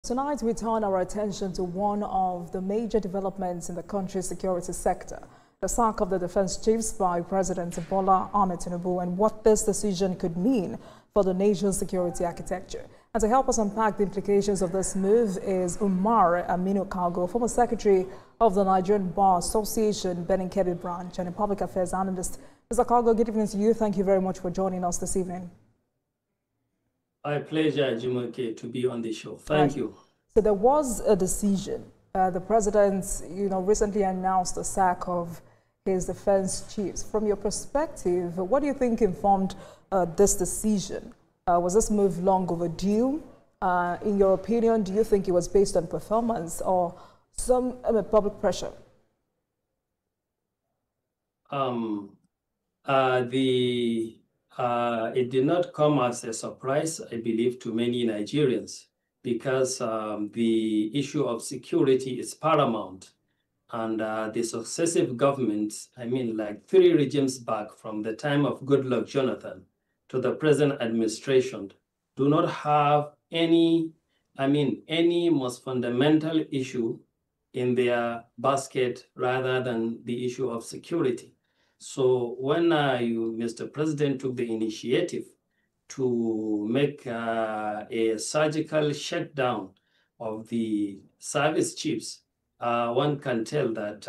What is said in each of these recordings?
Tonight, we turn our attention to one of the major developments in the country's security sector, the sack of the defense chiefs by President Bola Tinubu, and what this decision could mean for the nation's security architecture. And to help us unpack the implications of this move is Umar Aminu Kalgo, former secretary of the Nigerian Bar Association, Benin Kebbi branch, and a public affairs analyst. Mr. Kalgo, good evening to you. Thank you very much for joining us this evening. My pleasure, Jumoke, to be on the show. Thank you. So there was a decision. The president, recently announced the sack of his defense chiefs. From your perspective, what do you think informed this decision? Was this move long overdue? In your opinion, do you think it was based on performance or some public pressure? It did not come as a surprise, I believe, to many Nigerians, because the issue of security is paramount. And the successive governments, like 3 regimes back from the time of Goodluck Jonathan to the present administration, do not have any most fundamental issue in their basket rather than the issue of security. So when Mr. President, took the initiative to make a surgical shutdown of the service chiefs, one can tell that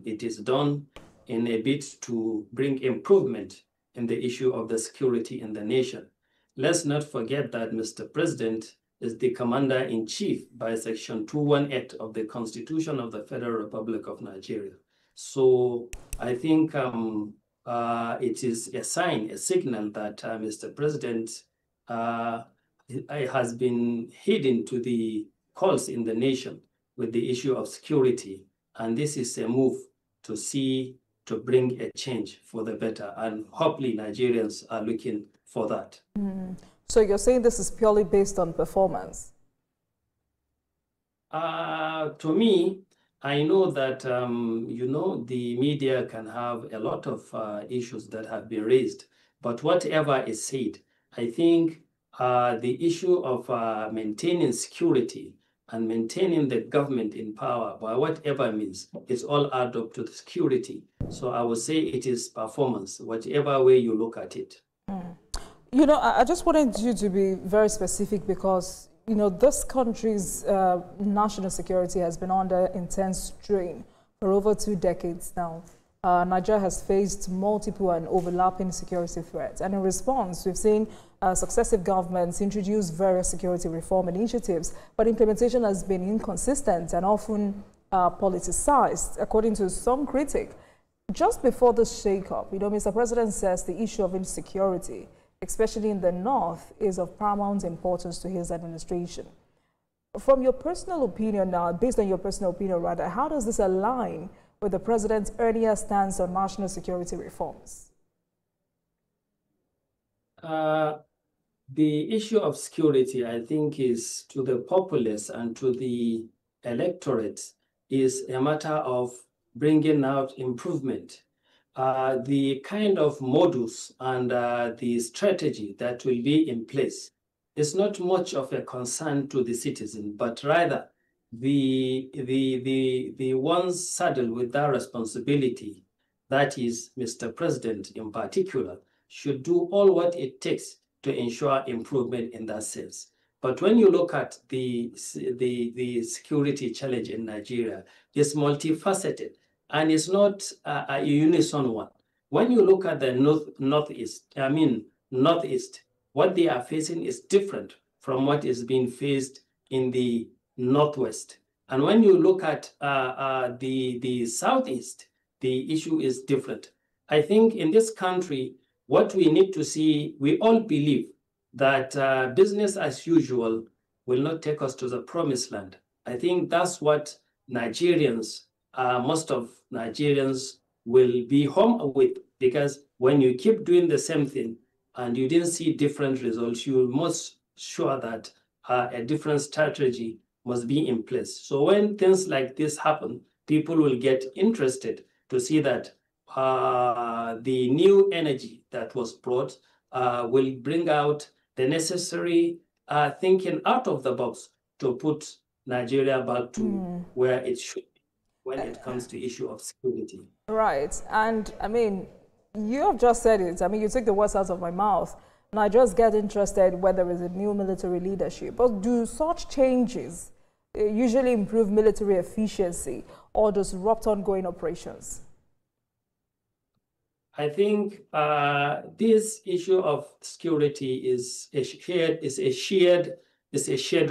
it is done in a bid to bring improvement in the issue of the security in the nation. Let's not forget that Mr. President is the Commander-in-Chief by Section 218 of the Constitution of the Federal Republic of Nigeria. So I think it is a sign, a signal that Mr. President has been hidden to the calls in the nation with the issue of security. And this is a move to bring a change for the better. And hopefully Nigerians are looking for that. So you're saying this is purely based on performance? To me, I know that, the media can have a lot of issues that have been raised, but whatever is said, I think the issue of maintaining security and maintaining the government in power by whatever means is all add up to the security. So I would say it is performance, whatever way you look at it. I just wanted you to be very specific because this country's national security has been under intense strain for over 2 decades now. Nigeria has faced multiple and overlapping security threats. And in response, we've seen successive governments introduce various security reform initiatives, but implementation has been inconsistent and often politicized, according to some critics. Just before this shake-up, Mr. President says the issue of insecurity, especially in the north, is of paramount importance to his administration. From your personal opinion now, based on your personal opinion rather, how does this align with the president's earlier stance on national security reforms? The issue of security, I think, is to the populace and to the electorate is a matter of bringing out improvement. The kind of modus and the strategy that will be in place is not much of a concern to the citizen, but rather the ones saddled with that responsibility, that is Mr. President in particular, should do all what it takes to ensure improvement in that sense. But when you look at the security challenge in Nigeria, it's multifaceted. And it's not a unison one. When you look at the northeast, what they are facing is different from what is being faced in the northwest. And when you look at the southeast, the issue is different. I think in this country, what we need to see, we all believe that business as usual will not take us to the promised land. I think that's what Nigerians, most of Nigerians will be home with, because when you keep doing the same thing and you didn't see different results, you're most sure that a different strategy must be in place. So when things like this happen, people will get interested to see that the new energy that was brought will bring out the necessary thinking out of the box to put Nigeria back to where it should be when it comes to issue of security. Right. And I mean, you have just said it. I mean, you took the words out of my mouth. And I just get interested when there is a new military leadership. But do such changes usually improve military efficiency or disrupt ongoing operations? I think this issue of security is a shared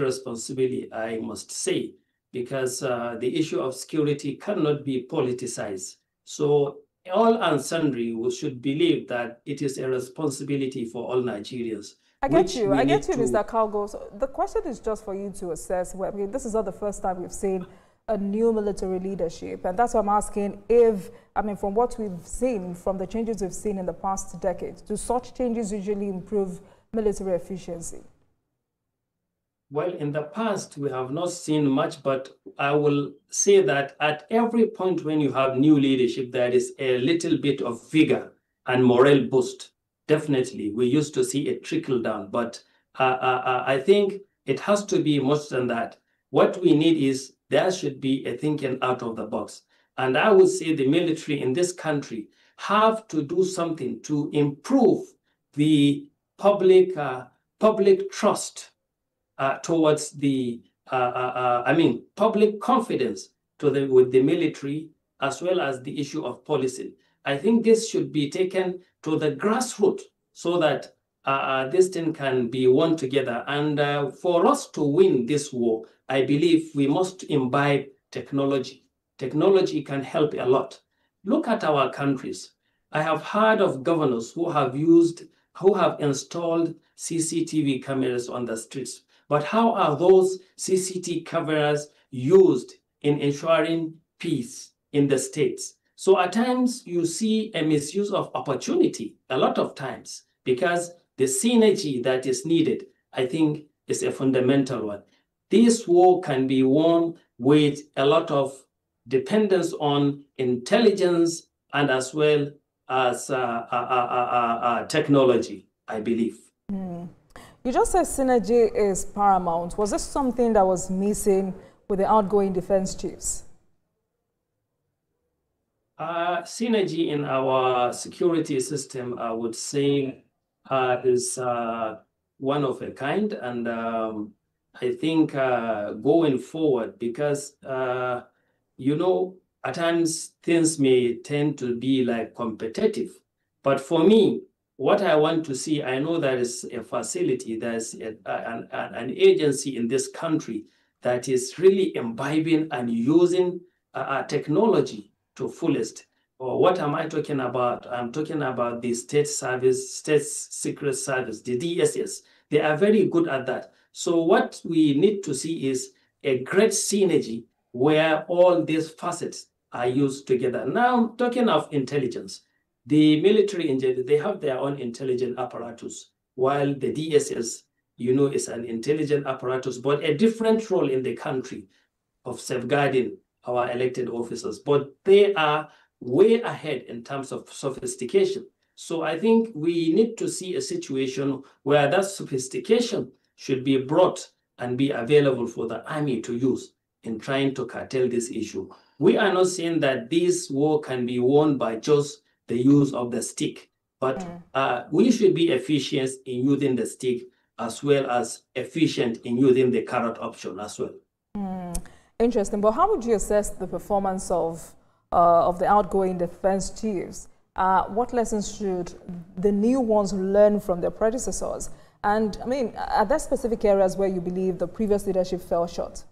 responsibility, I must say, because the issue of security cannot be politicized. So all and sundry should believe that it is a responsibility for all Nigerians. I get you, Mr. Kalgo. So the question is just for you to assess. I mean, this is not the first time we've seen a new military leadership, and that's why I'm asking if, I mean, from what we've seen, from the changes we've seen in the past decades, do such changes usually improve military efficiency? Well, in the past, we have not seen much, but I will say that at every point when you have new leadership, there is a little bit of vigor and morale boost. Definitely, we used to see a trickle down, but I think it has to be much than that. What we need is there should be a thinking out of the box. And I would say the military in this country have to do something to improve the public trust towards the, public confidence with the military, as well as the issue of policing. I think this should be taken to the grassroots so that this thing can be won together. And for us to win this war, I believe we must imbibe technology. Technology can help a lot. Look at our countries. I have heard of governors who have installed CCTV cameras on the streets. But how are those CCTV cameras used in ensuring peace in the states? So at times you see a misuse of opportunity, a lot of times, because the synergy that is needed, I think, is a fundamental one. This war can be won with a lot of dependence on intelligence and as well as technology, I believe. You just said synergy is paramount. Was this something that was missing with the outgoing defense chiefs? Synergy in our security system, I would say, is one of a kind. And I think going forward, because, at times things may tend to be like competitive. But for me, what I want to see, I know there is a facility, there's an agency in this country that is really imbibing and using technology to fullest. Or what am I talking about? I'm talking about the state secret service, the DSS. They are very good at that. So what we need to see is a great synergy where all these facets are used together. Now, talking of intelligence, the military in general, they have their own intelligence apparatus, while the DSS, is an intelligence apparatus, but a different role in the country of safeguarding our elected officers. But they are way ahead in terms of sophistication. So I think we need to see a situation where that sophistication should be brought and be available for the army to use in trying to curtail this issue. We are not saying that this war can be won by just the use of the stick, but we should be efficient in using the stick as well as efficient in using the carrot option as well. Interesting. But how would you assess the performance of the outgoing defense chiefs? What lessons should the new ones learn from their predecessors? And I mean, are there specific areas where you believe the previous leadership fell short?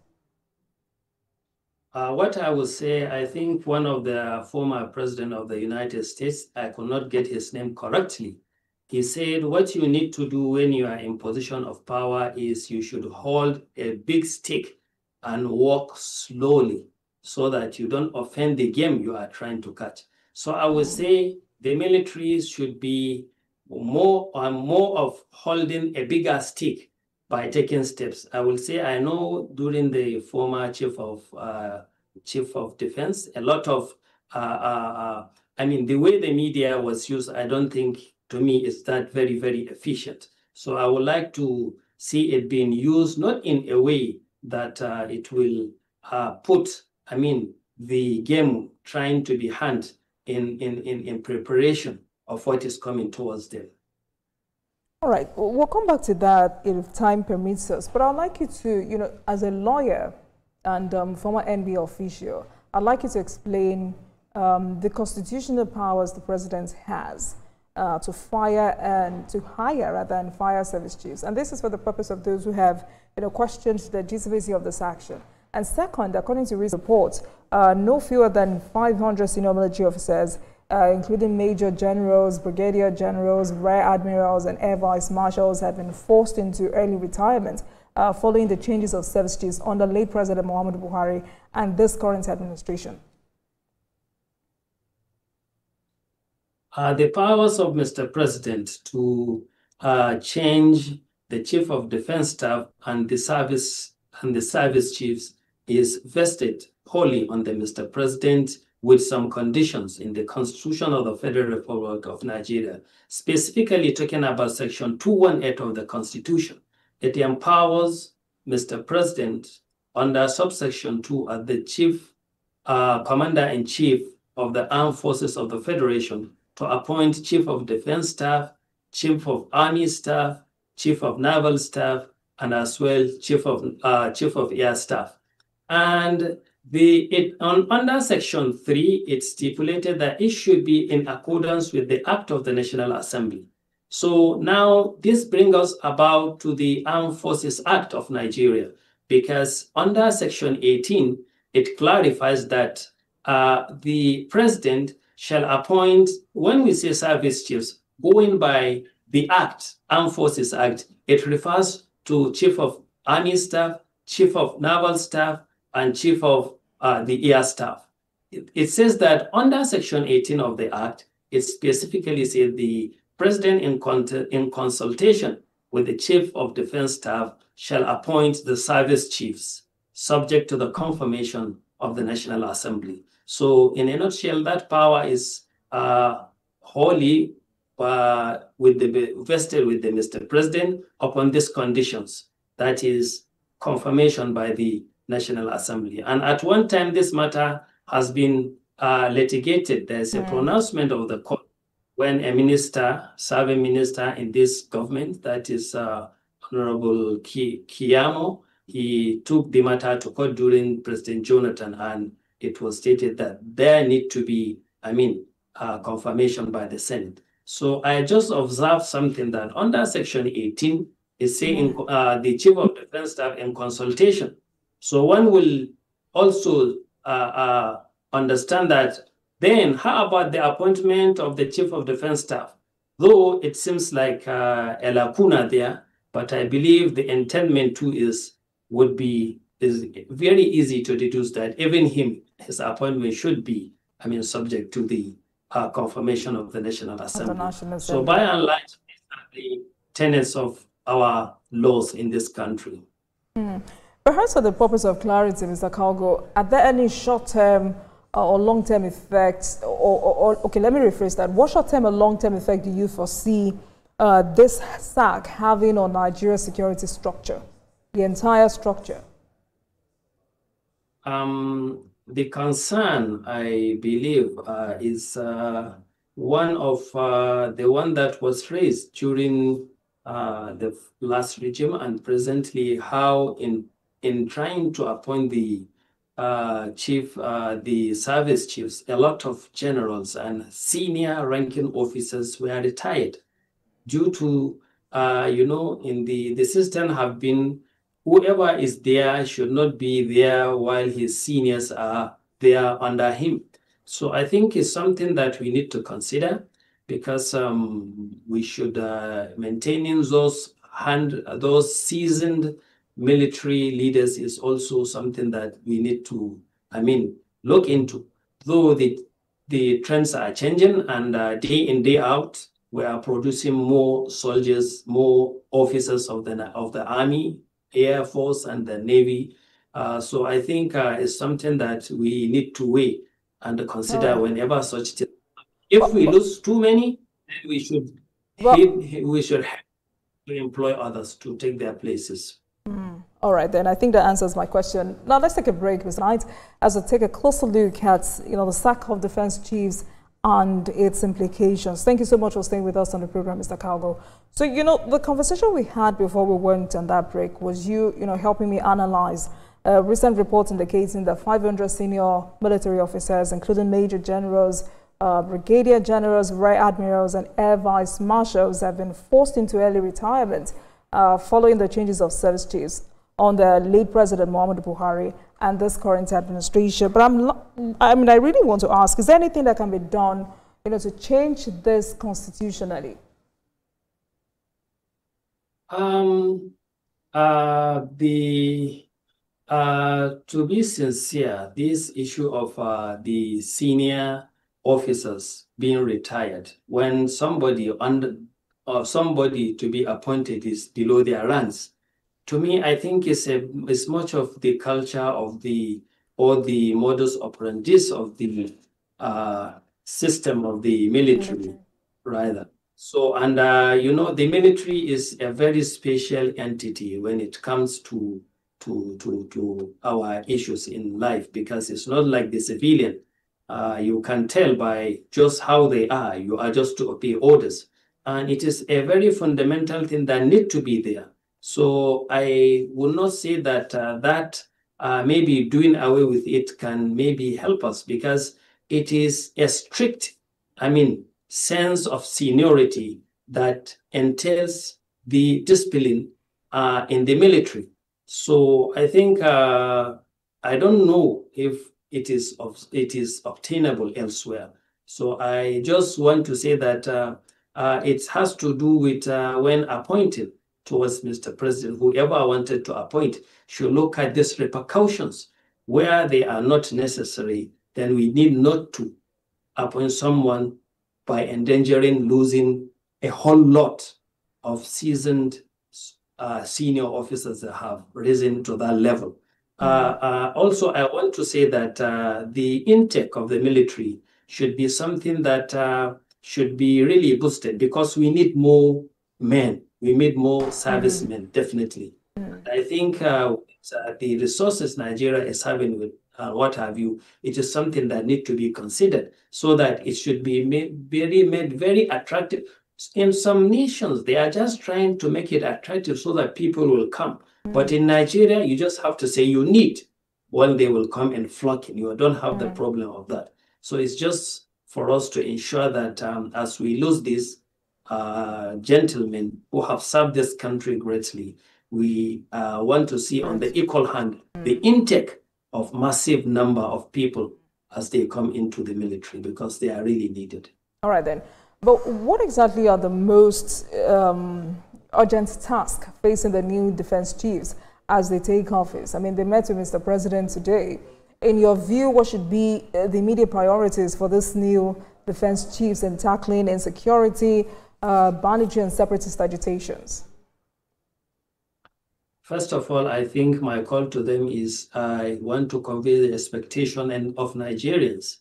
What I would say, I think one of the former president of the United States, I could not get his name correctly. He said, what you need to do when you are in position of power is you should hold a big stick and walk slowly so that you don't offend the game you are trying to catch. So I would say the military should be more of holding a bigger stick by taking steps. I will say, I know during the former chief of defense, a lot of, the way the media was used, I don't think, to me, is that very, very efficient. So I would like to see it being used, not in a way that it will put, the game trying to be hand in preparation of what is coming towards them. All right, we'll come back to that if time permits us. But I'd like you to, as a lawyer and former NB official, I'd like you to explain the constitutional powers the president has to hire and fire service chiefs. And this is for the purpose of those who have, questioned the legitimacy of this action. And second, according to recent reports, no fewer than 500 senior military officers, including major generals, brigadier generals, rear admirals, and air vice marshals, have been forced into early retirement following the changes of service chiefs under late President Muhammadu Buhari and this current administration. The powers of Mr. President to change the Chief of Defense Staff and the service chiefs is vested wholly on the Mr. President, with some conditions in the Constitution of the Federal Republic of Nigeria, specifically talking about Section 218 of the Constitution. It empowers Mr. President under subsection 2 as the Chief Commander-in-Chief of the Armed Forces of the Federation to appoint Chief of Defense Staff, Chief of Army Staff, Chief of Naval Staff, and as well Chief of Air Staff. And under Section 3, it stipulated that it should be in accordance with the Act of the National Assembly. So now this brings us about to the Armed Forces Act of Nigeria, because under Section 18, it clarifies that the president shall appoint, when we say service chiefs, going by the Act, Armed Forces Act, it refers to Chief of Army Staff, Chief of Naval Staff, and Chief of the Air Staff. It says that under Section 18 of the Act, it specifically says the President in consultation with the Chief of Defense Staff shall appoint the service chiefs, subject to the confirmation of the National Assembly. So in a nutshell, that power is wholly vested with the Mr. President upon these conditions, that is confirmation by the National Assembly. And at one time, this matter has been litigated. There's a pronouncement of the court when a minister, serving minister in this government, that is Honorable Kiyamo, he took the matter to court during President Jonathan, and it was stated that there need to be, confirmation by the Senate. So I just observed something that under Section 18 is saying the Chief of Defense Staff in consultation. So one will also understand that then how about the appointment of the Chief of Defense Staff? Though it seems like a lacuna there, but I believe the intendment too is very easy to deduce that even his appointment should be, subject to the confirmation of the National Assembly. So by and large, these are the tenets of our laws in this country. Perhaps for the purpose of clarity, Mr. Kalgo, are there any short-term or long-term effects, okay, let me rephrase that. What short-term or long-term effect do you foresee this sack having on Nigeria's security structure, the entire structure? The concern, I believe, is one of the one that was raised during the last regime and presently, how in trying to appoint the the service chiefs, a lot of generals and senior ranking officers were retired due to, in the system have been, whoever is there should not be there while his seniors are there under him. So I think it's something that we need to consider, because we should maintaining those seasoned military leaders is also something that we need to, look into. Though the trends are changing, and day in, day out, we are producing more soldiers, more officers of the Army, Air Force, and the Navy. So I think it's something that we need to weigh and consider whenever such things. If we lose too many, then we should have to employ others to take their places. All right, then I think that answers my question. Now let's take a break, Mr. Knight, as we take a closer look at the sack of defense chiefs and its implications. Thank you so much for staying with us on the program, Mr. Kalgo. So the conversation we had before we went on that break was you helping me analyze recent reports indicating that 500 senior military officers, including major generals, brigadier generals, rear admirals, and air vice marshals, have been forced into early retirement following the changes of service chiefs under late President Muhammadu Buhari and this current administration. But I really want to ask, is there anything that can be done, to change this constitutionally? To be sincere, this issue of the senior officers being retired when somebody to be appointed is below their ranks, to me, I think it's much of the culture of the modus operandi of the system of the military, rather. So, and the military is a very special entity when it comes to our issues in life, because it's not like the civilian. You can tell by just how they are. You are just to obey orders, and it is a very fundamental thing that need to be there. So I will not say that maybe doing away with it can maybe help us, because it is a strict, sense of seniority that entails the discipline in the military. So I think I don't know if it is obtainable elsewhere. So I just want to say that it has to do with when appointed towards Mr. President, whoever wanted to appoint should look at these repercussions. Where they are not necessary, then we need not to appoint someone by endangering losing a whole lot of seasoned senior officers that have risen to that level. Also, I want to say that the intake of the military should be something that should be really boosted, because we need more men. We need more servicemen, definitely. I think the resources Nigeria is having with what have you, it is something that need to be considered, so that it should be made very attractive. In some nations, they are just trying to make it attractive so that people will come. But in Nigeria, you just have to say you need, well, they will come and flock in. You don't have the problem of that. So it's just for us to ensure that as we lose these gentlemen who have served this country greatly, we want to see on the equal hand the intake of massive number of people as they come into the military, because they are really needed. All right then. But what exactly are the most urgent tasks facing the new defense chiefs as they take office? They met with Mr. President today. In your view, what should be the immediate priorities for this new defense chiefs in tackling insecurity, banditry, and separatist agitations? First of all, I think my call to them is I want to convey the expectation of Nigerians.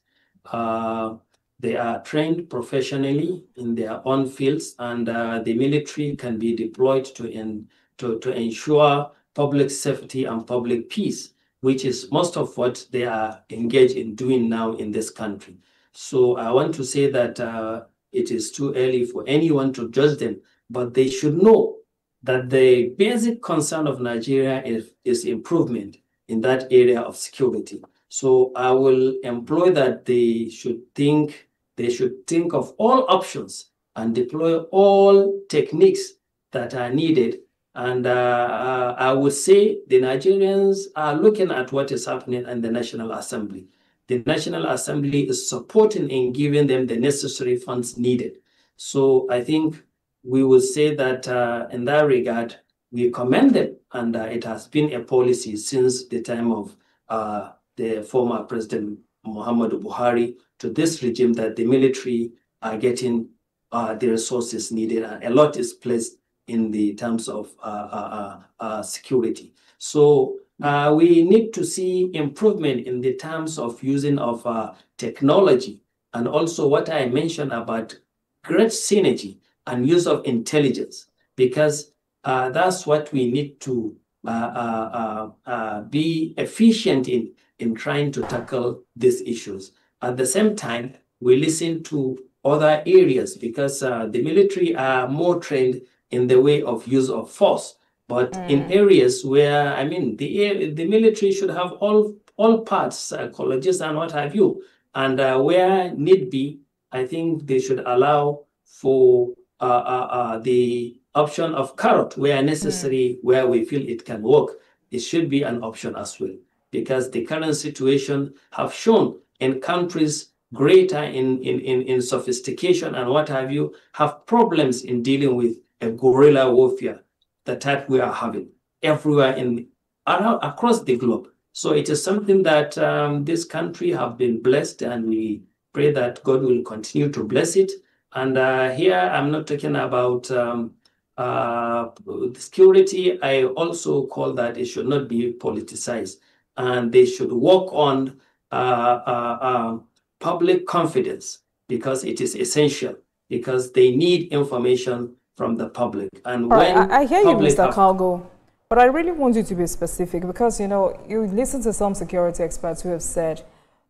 They are trained professionally in their own fields, and the military can be deployed to ensure public safety and public peace, which is most of what they are engaged in doing now in this country. So I want to say that it is too early for anyone to judge them, but they should know that the basic concern of Nigeria is improvement in that area of security. So I will employ that they should think of all options and deploy all techniques that are needed. And I would say the Nigerians are looking at what is happening in the National Assembly. The National Assembly is supporting and giving them the necessary funds needed. So I think we will say that in that regard, we commend them. And it has been a policy since the time of the former President Muhammadu Buhari to this regime that the military are getting the resources needed, and a lot is placed in the terms of security. So we need to see improvement in the terms of using of technology, and also what I mentioned about great synergy and use of intelligence, because that's what we need to be efficient in trying to tackle these issues. At the same time, we listen to other areas because the military are more trained in the way of use of force. But in areas where, I mean, the military should have all parts, psychologists and what have you. And where need be, I think they should allow for the option of carrot where necessary, where we feel it can work. It should be an option as well, because the current situation have shown in countries greater in sophistication and what have you, have problems in dealing with a guerrilla warfare, the type we are having everywhere across the globe. So it is something that this country have been blessed, and we pray that God will continue to bless it. And here I'm not talking about security. I also call that it should not be politicized, and they should work on public confidence, because it is essential, because they need information from the public. And when I hear you, Mr. Kalgo, but I really want you to be specific, because, you know, you listen to some security experts who have said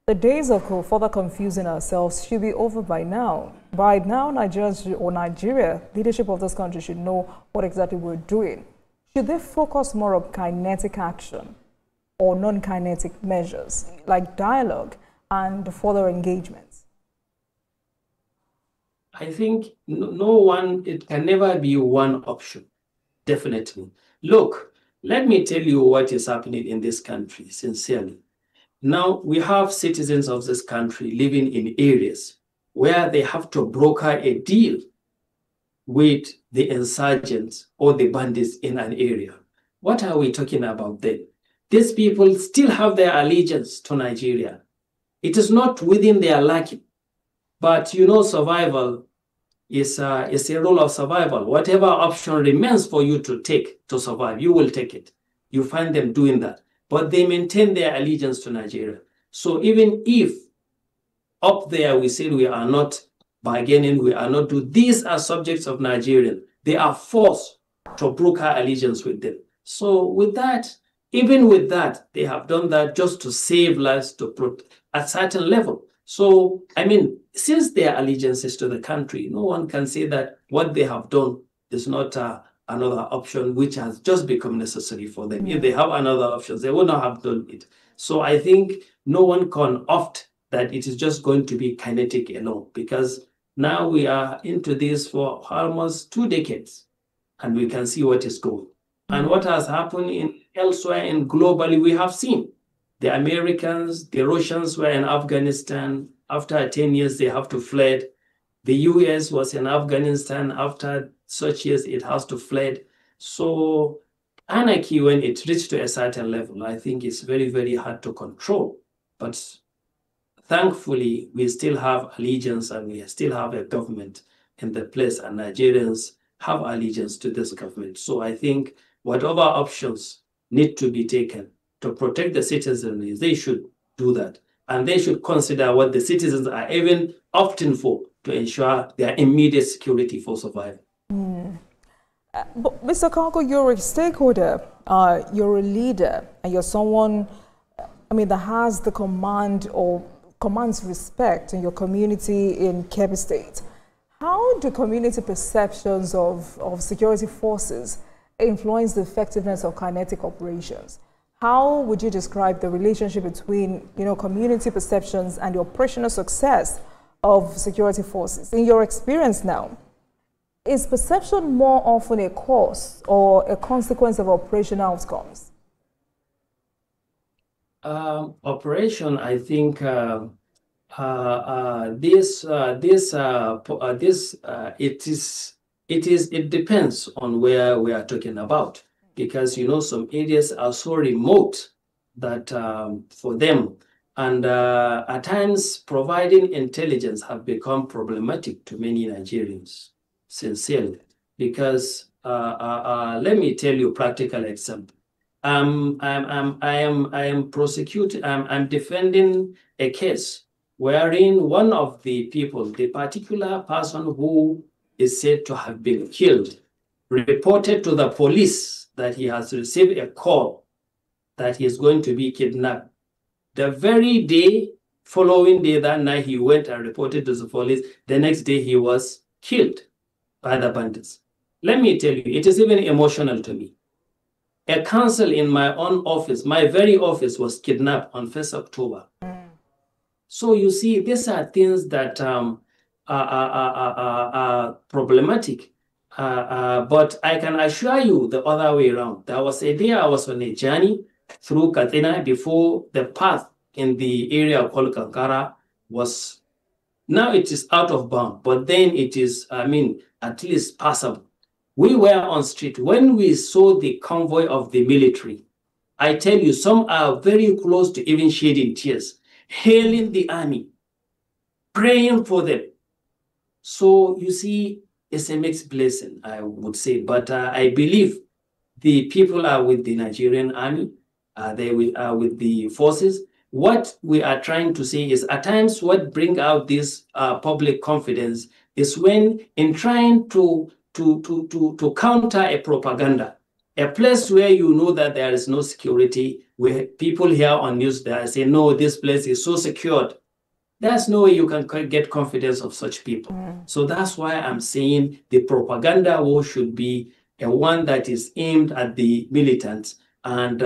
the days of further confusing ourselves should be over by now. By now, Nigeria, leadership of this country should know what exactly we're doing. Should they focus more on kinetic action or non-kinetic measures, like dialogue and further engagements? I think it can never be one option, definitely. Look, let me tell you what is happening in this country, sincerely. Now, we have citizens of this country living in areas where they have to broker a deal with the insurgents or the bandits in an area. What are we talking about then? These people still have their allegiance to Nigeria. It is not within their liking. But you know, survival is a role of survival. Whatever option remains for you to take to survive, you will take it. You find them doing that. But they maintain their allegiance to Nigeria. So even if up there we say we are not bargaining, we are not doing, these are subjects of Nigerian. They are forced to broker allegiance with them. So with that, even with that, they have done that just to save lives at a certain level. So, I mean, since their allegiances to the country, no one can say that what they have done is not another option which has just become necessary for them. If they have another option, they would not have done it. So I think no one can opt that it is just going to be kinetic alone, because now we are into this for almost 2 decades, and we can see what is going. And what has happened elsewhere and globally, we have seen. The Americans, the Russians were in Afghanistan. After 10 years, they have to fled. The US was in Afghanistan. After such years, it has to fled. So anarchy, when it reached to a certain level, I think it's very, very hard to control. But thankfully, we still have allegiance, and we still have a government in the place, and Nigerians have allegiance to this government. So I think whatever options need to be taken to protect the citizens, they should do that. And they should consider what the citizens are even opting for to ensure their immediate security for survival. But Mr. Kalgo, you're a stakeholder, you're a leader, and you're someone, I mean, that has the command or commands respect in your community in Kebbi State. How do community perceptions of security forces influence the effectiveness of kinetic operations? How would you describe the relationship between, you know, community perceptions and the operational success of security forces? In your experience now, is perception more often a cause or a consequence of operational outcomes? Operation, I think it depends on where we are talking about, because you know some areas are so remote that for them, and at times providing intelligence have become problematic to many Nigerians, sincerely, because let me tell you a practical example. I'm defending a case wherein one of the people, the particular person who is said to have been killed, reported to the police that he has received a call that he is going to be kidnapped. The very day, following day, that night, he went and reported to the police. The next day, he was killed by the bandits. Let me tell you, it is even emotional to me. A council in my own office, my very office, was kidnapped on 1st October. So you see, these are things that are problematic. But I can assure you the other way around. There was a day I was on a journey through Katsina before the path in the area called Kankara was, now it is out of bound, but then it is, at least passable. We were on street. When we saw the convoy of the military, I tell you, some are very close to even shedding tears, hailing the army, praying for them. So you see, it's a mixed blessing, I would say. But I believe the people are with the Nigerian army. They are with the forces. What we are trying to say is, at times, what bring out this public confidence is when, in trying to counter a propaganda, a place where you know that there is no security, where people hear on news that say, no, this place is so secured. There's no way you can get confidence of such people. So that's why I'm saying the propaganda war should be a one that is aimed at the militants. And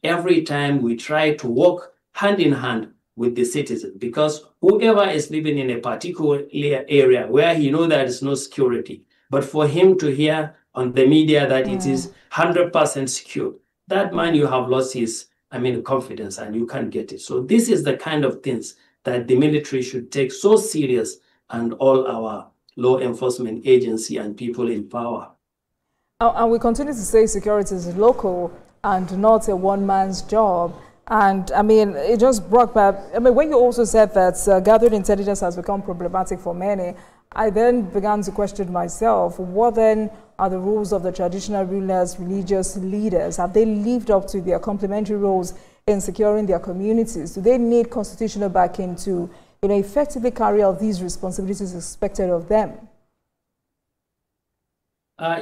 every time we try to work hand in hand with the citizens, because whoever is living in a particular area where he knows there is no security, but for him to hear on the media that it is 100% secure, that man, you have lost his, confidence, and you can't get it. So this is the kind of things that the military should take so serious, and all our law enforcement agency and people in power. And we continue to say security is local and not a one-man's job. And it just brought back, when you also said that gathering intelligence has become problematic for many, I then began to question myself, what then are the roles of the traditional rulers, religious leaders? Have they lived up to their complementary roles in securing their communities? Do they need constitutional backing to effectively carry out these responsibilities expected of them?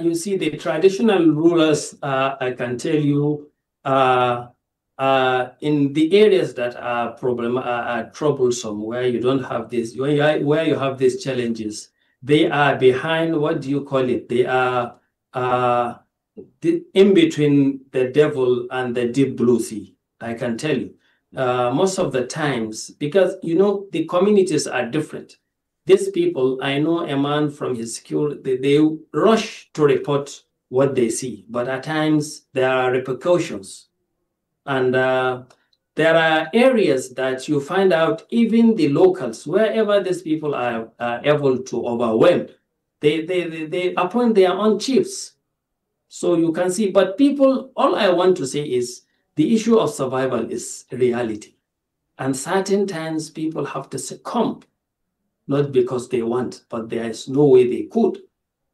You see, the traditional rulers, I can tell you, in the areas that are troublesome, where you don't have this, where you have these challenges, they are behind, what do you call it? They are in between the devil and the deep blue sea, I can tell you. Most of the times, because, the communities are different. These people, I know a man from his security, they rush to report what they see, but at times there are repercussions. And there are areas that you find out even the locals, wherever these people are able to overwhelm, they appoint their own chiefs. So you can see, but people, all I want to say is the issue of survival is reality. And certain times people have to succumb, not because they want, but there is no way they could.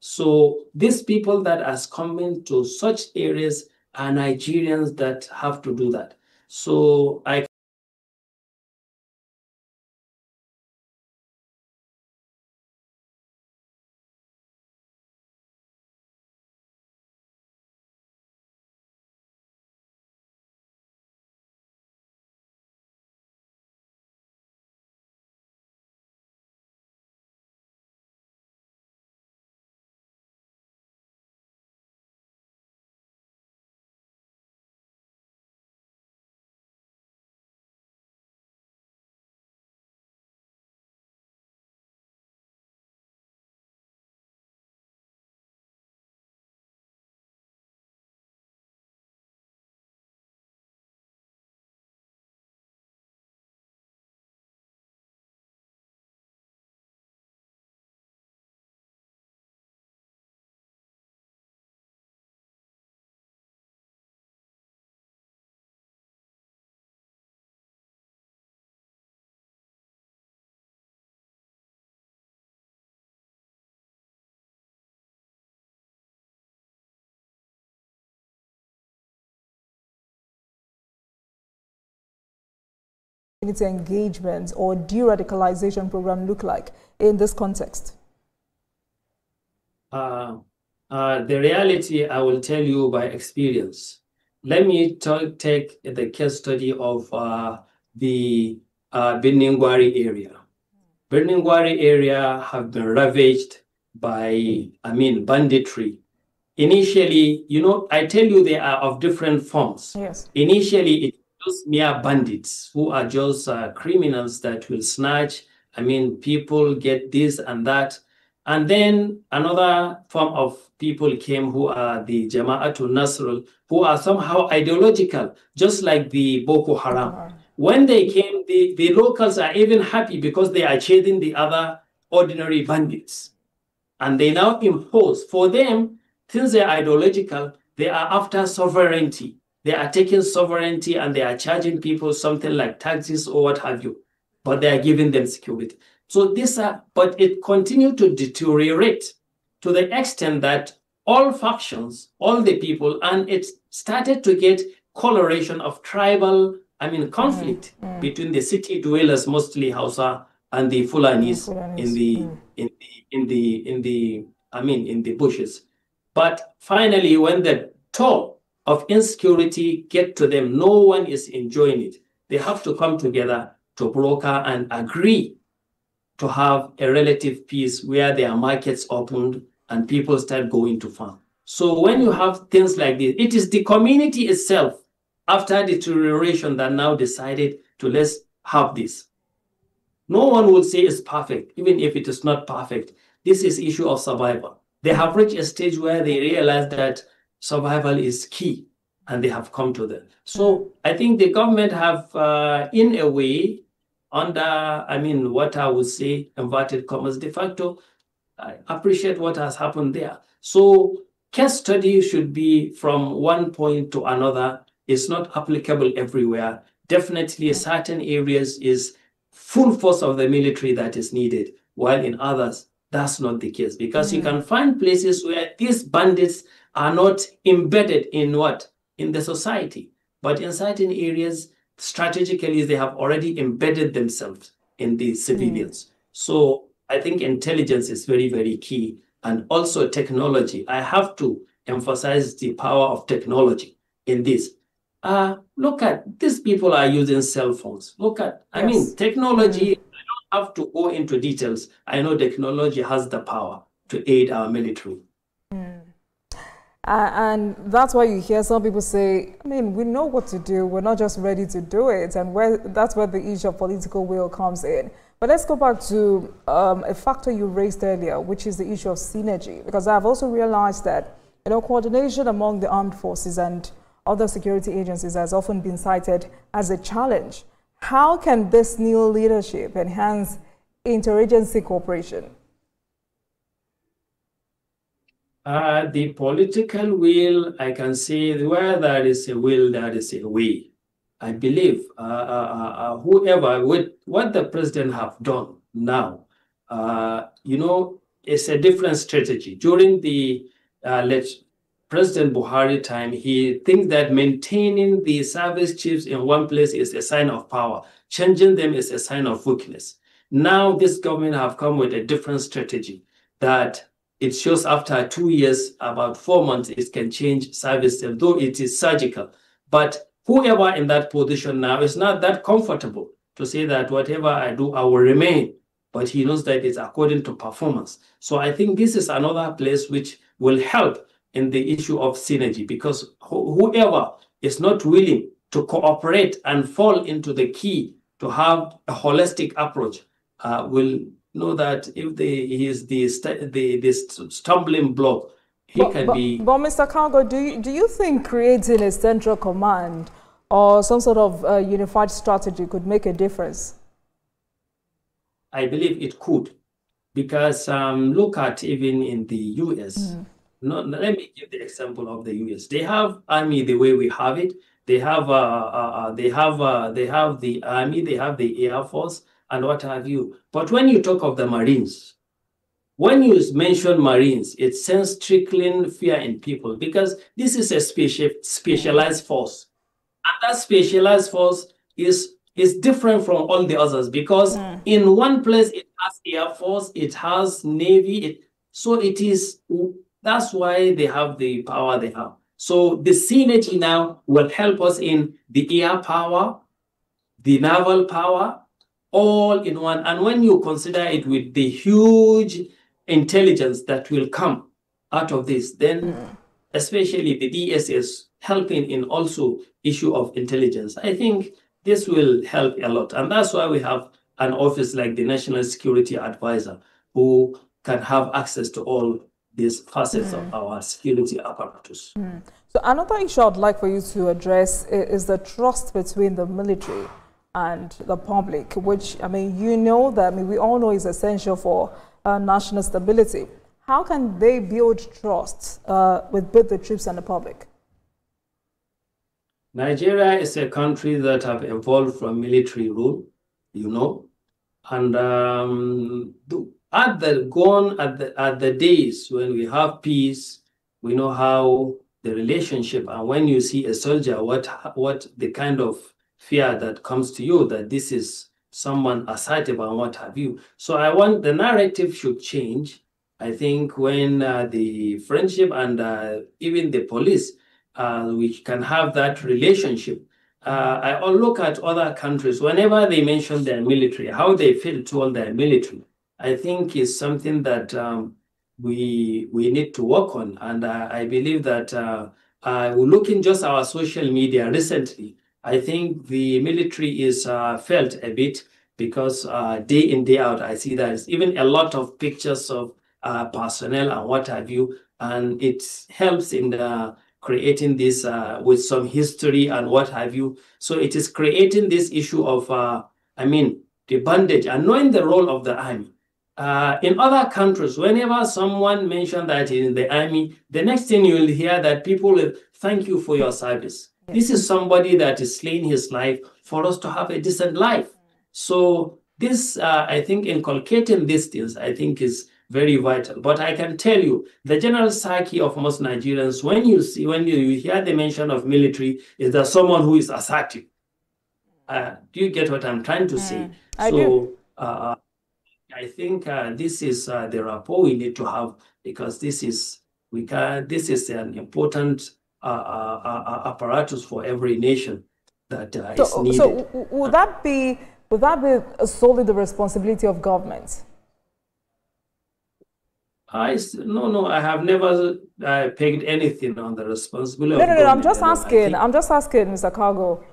So these people that are coming to such areas are Nigerians that have to do that. So I Community engagement or de-radicalization program look like in this context? The reality, I will tell you by experience. Let me take the case study of the Beningwari area. Beningwari area have been ravaged by, banditry. Initially, I tell you they are of different forms. Yes. Initially, it's just mere bandits who are just criminals that will snatch, people get this and that. And then another form of people came who are the Jama'atul Nasrul, who are somehow ideological, just like the Boko Haram. When they came, the locals are even happy because they are chasing the other ordinary bandits. And they now impose, for them, since they're ideological, they are after sovereignty. They are taking sovereignty and they are charging people something like taxes or what have you, but they are giving them security. So but it continued to deteriorate to the extent that all factions, all the people, and it started to get coloration of tribal, conflict between the city dwellers, mostly Hausa, and the Fulanis in the bushes. But finally, when the toll of insecurity get to them, no one is enjoying it. They have to come together to broker and agree to have a relative peace where their markets opened and people start going to farm. So when you have things like this, it is the community itself, after deterioration, that now decided to let's have this. No one will say it's perfect, even if it is not perfect. This is issue of survival. They have reached a stage where they realize that survival is key, and they have come to that. So I think the government have, in a way, under, what I would say, inverted commas, de facto, I appreciate what has happened there. So case study should be from one point to another. It's not applicable everywhere. Definitely certain areas is full force of the military that is needed, while in others, that's not the case, because you can find places where these bandits are not embedded in the society, but in certain areas, strategically, they have already embedded themselves in the civilians. So I think intelligence is very, very key, and also technology. I have to emphasize the power of technology in this. Look at these people are using cell phones. Look at, technology. I don't have to go into details. I know technology has the power to aid our military. And that's why you hear some people say, we know what to do. We're not just ready to do it. And that's where the issue of political will comes in. But let's go back to a factor you raised earlier, which is the issue of synergy. Because I've also realized that, coordination among the armed forces and other security agencies has often been cited as a challenge. How can this new leadership enhance interagency cooperation? The political will, I can say, where there is a will, there is a way. I believe whoever, with what the president have done now, it's a different strategy. During the President Buhari time, he thinks that maintaining the service chiefs in one place is a sign of power. Changing them is a sign of weakness. Now this government have come with a different strategy that it shows after 2 years, about 4 months, it can change service, though it is surgical. But whoever in that position now is not that comfortable to say that whatever I do, I will remain. But he knows that it's according to performance. So I think this is another place which will help in the issue of synergy, because whoever is not willing to cooperate and fall into the key to have a holistic approach will know that if he is the stumbling block, can be. But Mr. Kalgo, do you think creating a central command or some sort of unified strategy could make a difference? I believe it could, because look at even in the U.S. Let me give the example of the U.S. They have army the way we have it. They have the army, they have the Air Force, and what have you. But when you talk of the Marines, when you mention Marines, it sends trickling fear in people, because this is a specialized force. And that specialized force is different from all the others, because in one place it has Air Force, it has Navy, so it is That's why they have the power they have. So the synergy now will help us in the air power, the naval power, all in one. And when you consider it with the huge intelligence that will come out of this, then especially the DSS helping in also issue of intelligence, I think this will help a lot. And that's why we have an office like the National Security Advisor who can have access to all these facets of our security apparatus. So another issue I'd like for you to address is the trust between the military and the public, which, I mean, you know that, I mean, we all know is essential for national stability. How can they build trust with both the troops and the public? Nigeria is a country that have evolved from military rule, you know, and at the days when we have peace, we know how the relationship, and when you see a soldier, what the kind of fear that comes to you, that this is someone assertive and what have you. So I want the narrative should change. I think when the friendship and even the police, we can have that relationship. I look at other countries, whenever they mention their military, how they feel toward their military, I think is something that we need to work on. And I believe that we look in just our social media recently, I think the military is felt a bit because day in, day out, I see there's even a lot of pictures of personnel and what have you, and it helps in creating this with some history and what have you. So it is creating this issue of, I mean, the bandage and knowing the role of the army. In other countries, whenever someone mentions that in the army, the next thing you will hear that people will thank you for your service. Yes. This is somebody that is slaying his life for us to have a decent life. So this, I think, inculcating these things, I think is very vital. But I can tell you, the general psyche of most Nigerians, when you hear the mention of military, is that someone who is assertive. Do you get what I'm trying to say? I do. I think this is the rapport we need to have, because this is an important apparatus for every nation that is needed. So would that be solely the responsibility of government? No, I have never pegged anything on the responsibility of No, government. I'm just asking, Mr. Kalgo,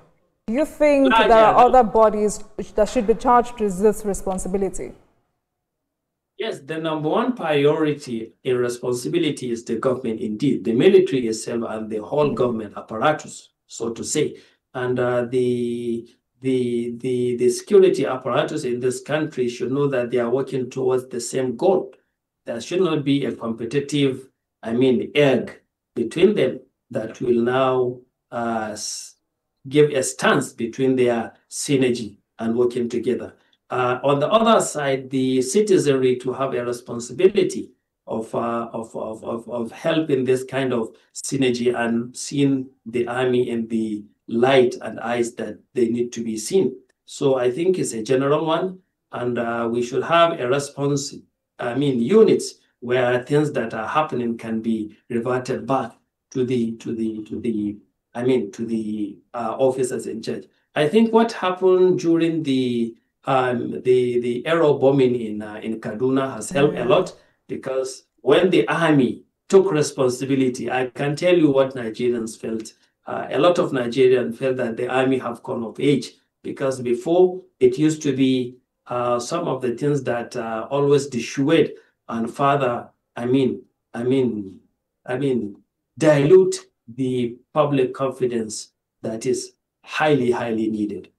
do you think there are other bodies that should be charged with this responsibility? Yes, the number one priority in responsibility is the government, indeed, the military itself and the whole government apparatus, so to say. And the security apparatus in this country should know that they are working towards the same goal. There should not be a competitive, egg between them that will now give a stance between their synergy and working together. On the other side, the citizenry to have a responsibility of helping this kind of synergy and seeing the army in the light and eyes that they need to be seen. So I think it's a general one, and we should have a response, units where things that are happening can be reverted back to the officers in charge. I think what happened during the aero bombing in Kaduna has helped a lot, because when the army took responsibility, I can tell you what Nigerians felt. A lot of Nigerians felt that the army have come of age, because before it used to be some of the things that always dissuade and further, dilute the public confidence that is highly, highly needed.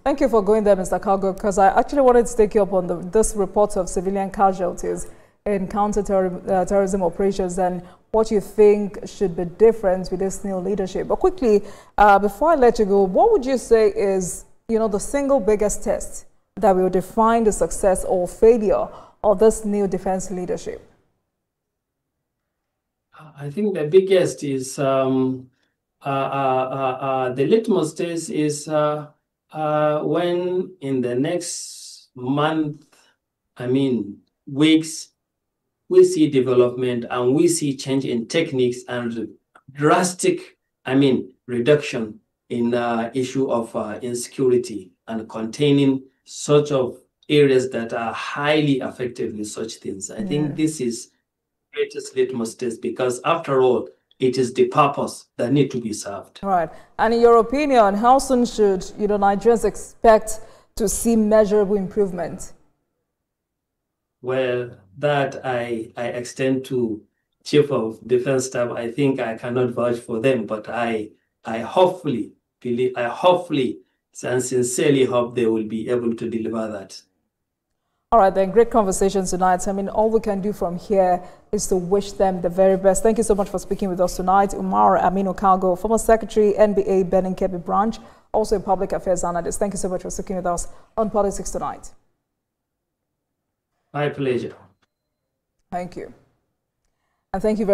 Thank you for going there, Mr. Kalgo, because I actually wanted to take you up on this report of civilian casualties in counter-terrorism operations and what you think should be different with this new leadership. But quickly, before I let you go, what would you say is, the single biggest test that will define the success or failure of this new defense leadership? I think the biggest is the litmus test is when in the next month, weeks, we see development and we see change in techniques and drastic, reduction in issue of insecurity and containing such of areas that are highly affected with such things. I think this is greatest litmus test, because after all, it is the purpose that need to be served. Right. And in your opinion, how soon should Nigerians expect to see measurable improvement? Well, that I extend to Chief of Defense Staff. I think I cannot vouch for them, but I hopefully believe, I hopefully and sincerely hope they will be able to deliver that. All right, then, great conversation tonight. All we can do from here is to wish them the very best. Thank you so much for speaking with us tonight. Umar Aminu Kalgo, former Secretary, NBA Benin Kebbi Branch, also a public affairs analyst. Thank you so much for speaking with us on Politics Tonight. My pleasure. Thank you. And thank you very